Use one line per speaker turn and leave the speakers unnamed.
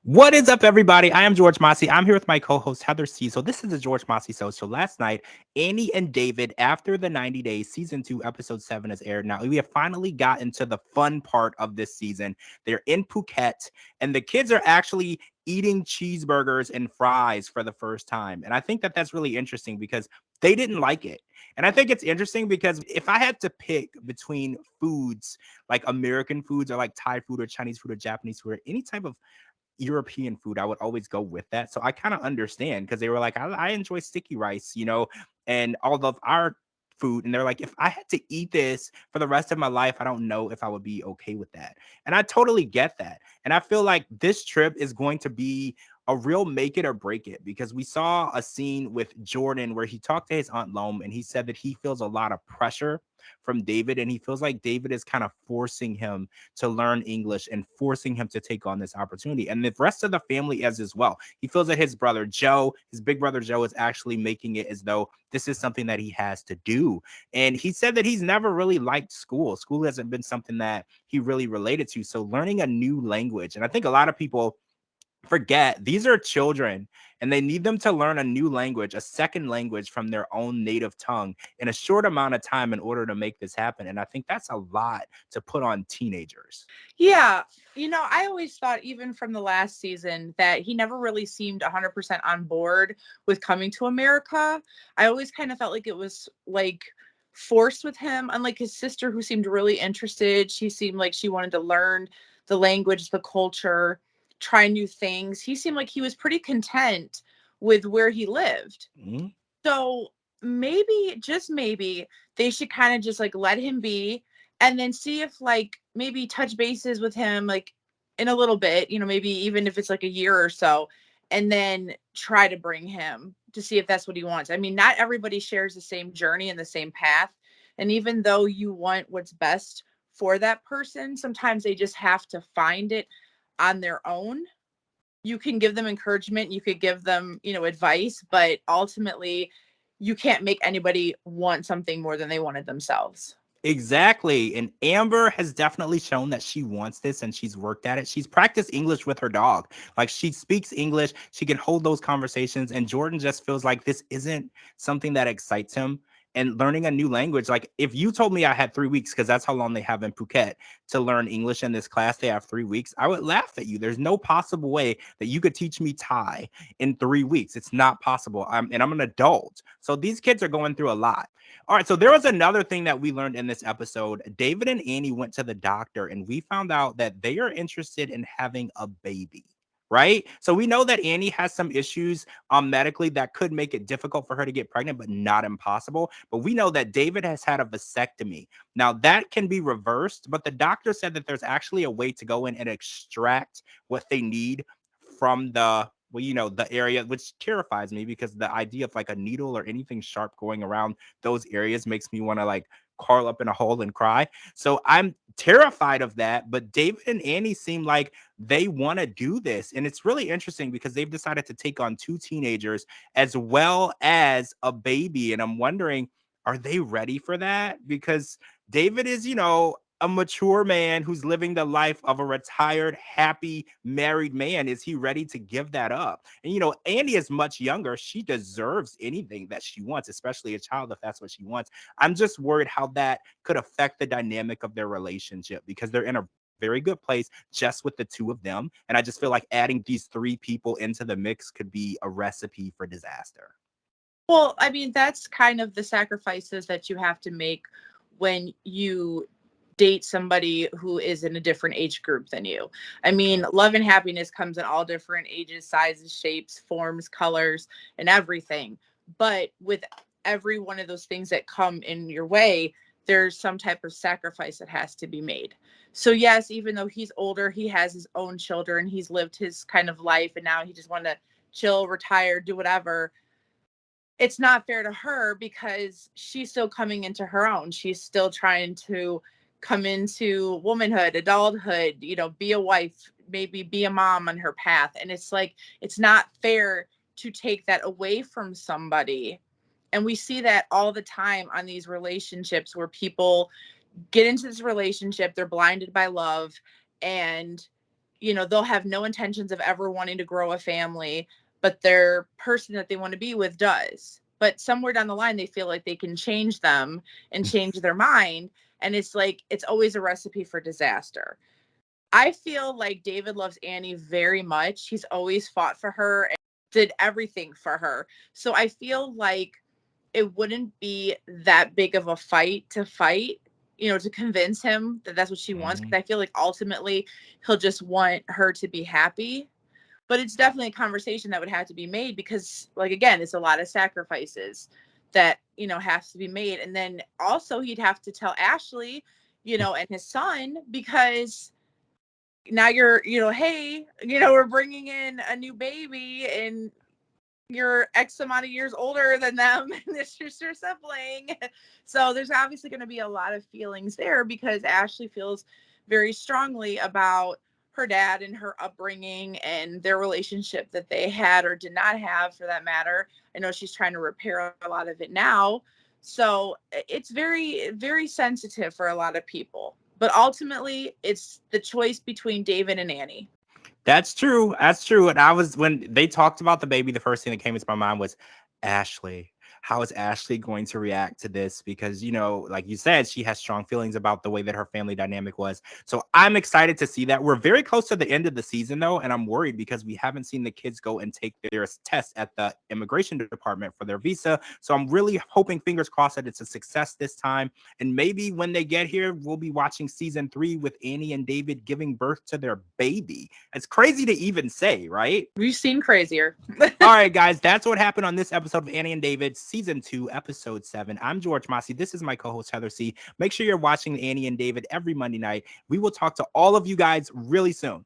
What is up, everybody? I am George Mossey. I'm here with my co-host Heather C. So this is the George Mossey Show. So last night, Annie and David, after the 90 days, season 2, episode 7 is aired. Now we have finally gotten to the fun part of this season. They're in Phuket, and the kids are actually eating cheeseburgers and fries for the first time. And I think that that's really interesting because they didn't like it. And I think it's interesting because if I had to pick between foods like American foods or like Thai food or Chinese food or Japanese food or any type of European food, I would always go with that. So I kind of understand because they were like, I enjoy sticky rice, and all of our food. And they're like, if I had to eat this for the rest of my life, I don't know if I would be okay with that. And I totally get that. And I feel like this trip is going to be a real make it or break it because we saw a scene with Jordan where he talked to his Aunt Loam and he said that he feels a lot of pressure from David and he feels like David is kind of forcing him to learn English and forcing him to take on this opportunity. And the rest of the family as well. He feels that his brother Joe, his big brother Joe, is actually making it as though this is something that he has to do. And he said that he's never really liked school. School hasn't been something that he really related to. So learning a new language, and I think a lot of people forget these are children and they need them to learn a new language, a second language from their own native tongue in a short amount of time in order to make this happen. And I think that's a lot to put on teenagers.
Yeah, I always thought even from the last season that he never really seemed 100% on board with coming to America. I always kind of felt like it was like forced with him, unlike his sister who seemed really interested. She seemed like she wanted to learn the language, the culture, try new things. He seemed like he was pretty content with where he lived.
Mhm.
So maybe, just maybe, they should kind of just like let him be and then see if like maybe touch bases with him like in a little bit, maybe even if it's like a year or so, and then try to bring him to see if that's what he wants. I mean, not everybody shares the same journey and the same path. And even though you want what's best for that person, sometimes they just have to find it on their own. You can give them encouragement, you could give them, advice, but ultimately you can't make anybody want something more than they wanted themselves.
Exactly. And Amber has definitely shown that she wants this and she's worked at it. She's practiced English with her dog. Like she speaks English, she can hold those conversations. And Jordan just feels like this isn't something that excites him. And learning a new language, like if you told me I had 3 weeks, because that's how long they have in Phuket to learn English in this class, they have 3 weeks, I would laugh at you. There's no possible way that you could teach me Thai in 3 weeks. It's not possible. And I'm an adult. So these kids are going through a lot. All right, so there was another thing that we learned in this episode. David and Annie went to the doctor, and we found out that they are interested in having a baby. Right. So we know that Annie has some issues medically that could make it difficult for her to get pregnant, but not impossible. But we know that David has had a vasectomy. Now that can be reversed, but the doctor said that there's actually a way to go in and extract what they need from the area, which terrifies me because the idea of like a needle or anything sharp going around those areas makes me want to like curl up in a hole and cry. So I'm terrified of that. But David and Annie seem like they want to do this. And it's really interesting because they've decided to take on two teenagers as well as a baby. And I'm wondering, are they ready for that? Because David is, a mature man who's living the life of a retired, happy, married man. Is he ready to give that up? And Annie is much younger. She deserves anything that she wants, especially a child if that's what she wants. I'm just worried how that could affect the dynamic of their relationship because they're in a very good place just with the two of them. And I just feel like adding these three people into the mix could be a recipe for disaster.
Well, I mean, that's kind of the sacrifices that you have to make when you date somebody who is in a different age group than you. I mean, love and happiness comes in all different ages, sizes, shapes, forms, colors, and everything. But with every one of those things that come in your way, there's some type of sacrifice that has to be made. So yes, even though he's older, he has his own children, he's lived his kind of life, and now he just want to chill, retire, do whatever. It's not fair to her because she's still coming into her own. She's still trying to come into womanhood, adulthood, be a wife, maybe be a mom on her path. And it's like, it's not fair to take that away from somebody. And we see that all the time on these relationships where people get into this relationship, they're blinded by love, and they'll have no intentions of ever wanting to grow a family, but their person that they want to be with does. But somewhere down the line, they feel like they can change them and change their mind. And it's like, it's always a recipe for disaster. I feel like David loves Annie very much. He's always fought for her and did everything for her. So I feel like it wouldn't be that big of a fight, to convince him that that's what she wants.
Mhm.
Because I feel like ultimately he'll just want her to be happy. But it's definitely a conversation that would have to be made because, like, again, it's a lot of sacrifices that, has to be made. And then also he'd have to tell Ashley, and his son, because now you're, hey, we're bringing in a new baby and you're X amount of years older than them and it's just your sibling. So there's obviously going to be a lot of feelings there because Ashley feels very strongly about her dad and her upbringing and their relationship that they had or did not have, for that matter. I know she's trying to repair a lot of it now. So it's very, very sensitive for a lot of people. But ultimately, it's the choice between David and Annie.
That's true. That's true. And I was when they talked about the baby, the first thing that came into my mind was Ashley. How is Ashley going to react to this? Because, like you said, she has strong feelings about the way that her family dynamic was. So I'm excited to see that. We're very close to the end of the season, though, and I'm worried because we haven't seen the kids go and take their test at the immigration department for their visa. So I'm really hoping, fingers crossed, that it's a success this time. And maybe when they get here, we'll be watching season 3 with Annie and David giving birth to their baby. It's crazy to even say, right?
We've seen crazier.
All right, guys, that's what happened on this episode of Annie and David, season 2, episode 7. I'm George Mossey. This is my co-host Heather C. Make sure you're watching Annie and David every Monday night. We will talk to all of you guys really soon.